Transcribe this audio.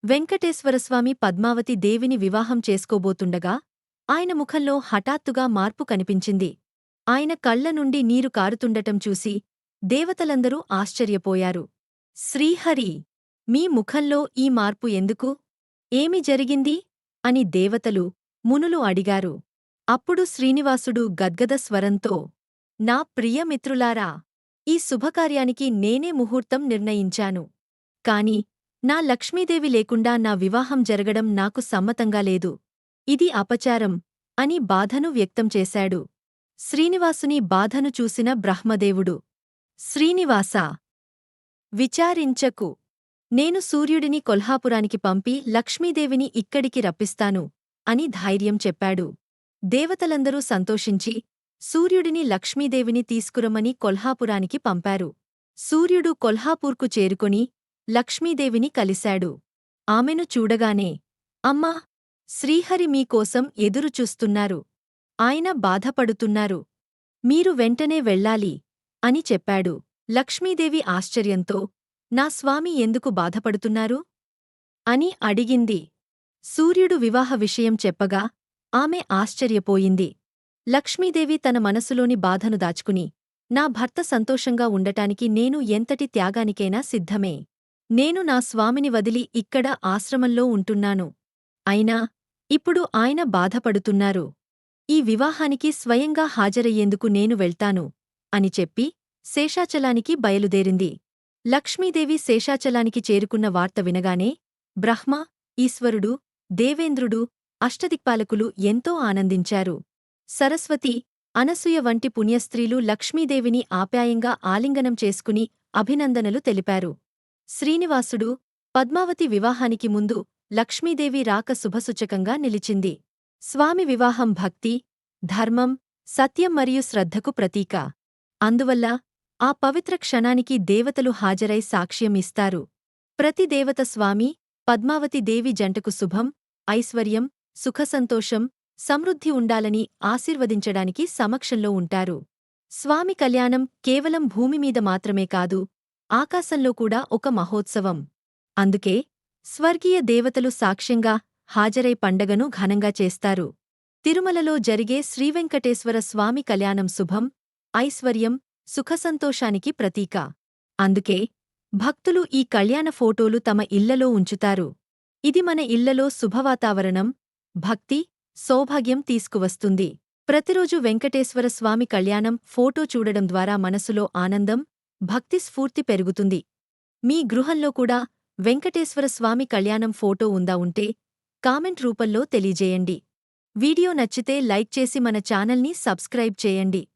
వెంకటేశ్వరస్వామి పద్మావతి దేవిని వివాహం చేసుకోబోతుండగా ఆయన ముఖంలో హఠాత్తుగా మార్పు కనిపించింది. ఆయన కళ్ల నుండి నీరు కారుతుండటం చూసి దేవతలందరూ ఆశ్చర్యపోయారు. శ్రీహరి, మీ ముఖంలో ఈ మార్పు ఎందుకు? ఏమి జరిగింది? అని దేవతలు, మునులు అడిగారు. అప్పుడు శ్రీనివాసుడు గద్గద స్వరంతో, నా ప్రియమిత్రులారా, ఈ శుభకార్యానికి నేనే ముహూర్తం నిర్ణయించాను. కాని నా లక్ష్మీదేవి లేకుండా నా వివాహం జరగడం నాకు సమ్మతంగా లేదు. ఇది అపచారం అని బాధను వ్యక్తం చేశాడు. శ్రీనివాసుని బాధను చూసిన బ్రహ్మదేవుడు, శ్రీనివాసా, విచారించకు. నేను సూర్యుడిని కొల్హాపురానికి పంపి లక్ష్మీదేవిని ఇక్కడికి రప్పిస్తాను అని ధైర్యం చెప్పాడు. దేవతలందరూ సంతోషించి సూర్యుడిని లక్ష్మీదేవిని తీసుకురమ్మని కొల్హాపురానికి పంపారు. సూర్యుడు కొల్హాపూర్కు చేరుకొని లక్ష్మీదేవిని కలిశాడు. ఆమెను చూడగానే, అమ్మా, శ్రీహరి మీకోసం ఎదురుచూస్తున్నారు. ఆయన బాధపడుతున్నారు. మీరు వెంటనే వెళ్ళాలి అని చెప్పాడు. లక్ష్మీదేవి ఆశ్చర్యంతో, నా స్వామి ఎందుకు బాధపడుతున్నారు? అని అడిగింది. సూర్యుడు వివాహ విషయం చెప్పగా ఆమె ఆశ్చర్యపోయింది. లక్ష్మీదేవి తన మనసులోని బాధను దాచుకుని, నా భర్త సంతోషంగా ఉండటానికి నేను ఎంతటి త్యాగానికైనా సిద్ధమే. నేను నా స్వామిని వదిలి ఇక్కడ ఆశ్రమంలో ఉంటున్నాను. అయినా ఇప్పుడు ఆయన బాధపడుతున్నారు. ఈ వివాహానికి స్వయంగా హాజరయ్యేందుకు నేను వెళ్తాను అని చెప్పి శేషాచలానికి బయలుదేరింది. లక్ష్మీదేవి శేషాచలానికి చేరుకున్న వార్త వినగానే బ్రహ్మ, ఈశ్వరుడు, దేవేంద్రుడు, అష్టదిక్పాలకులు ఎంతో ఆనందించారు. సరస్వతి, అనసూయ వంటి పుణ్యస్త్రీలు లక్ష్మీదేవిని ఆప్యాయంగా ఆలింగనం చేసుకుని అభినందనలు తెలిపారు. శ్రీనివాసుడు, పద్మావతి వివాహానికి ముందు లక్ష్మీదేవి రాక శుభసూచకంగా నిలిచింది. స్వామి వివాహం భక్తి, ధర్మం, సత్యం మరియు శ్రద్ధకు ప్రతీక. అందువల్ల ఆ పవిత్ర క్షణానికి దేవతలు హాజరై సాక్ష్యం ఇస్తారు. ప్రతి దేవత స్వామి, పద్మావతి దేవి జంటకు శుభం, ఐశ్వర్యం, సుఖసంతోషం, సమృద్ధి ఉండాలని ఆశీర్వదించడానికి సమక్షంలో ఉంటారు. స్వామి కళ్యాణం కేవలం భూమిమీద మాత్రమే కాదు, ఆకాశంలో కూడా ఒక మహోత్సవం. అందుకే స్వర్గీయ దేవతలు సాక్ష్యంగా హాజరై పండగను ఘనంగా చేస్తారు. తిరుమలలో జరిగే శ్రీవెంకటేశ్వర స్వామి కళ్యాణం శుభం, ఐశ్వర్యం, సుఖసంతోషానికి ప్రతీక. అందుకే భక్తులు ఈ కళ్యాణ ఫోటోలు తమ ఇళ్లలో ఉంచుతారు. ఇది మన ఇళ్లలో శుభవాతావరణం, భక్తి, సౌభాగ్యం తీసుకువస్తుంది. ప్రతిరోజు వెంకటేశ్వర స్వామి కళ్యాణం ఫోటో చూడడం ద్వారా మనసులో ఆనందం, భక్తి స్ఫూర్తి పెరుగుతుంది. మీ గృహంలో కూడా వెంకటేశ్వర స్వామి కళ్యాణం ఫోటో ఉంటే కామెంట్ రూపంలో తెలియజేయండి. వీడియో నచ్చితే లైక్ చేసి మన ఛానల్ని సబ్స్క్రైబ్ చేయండి.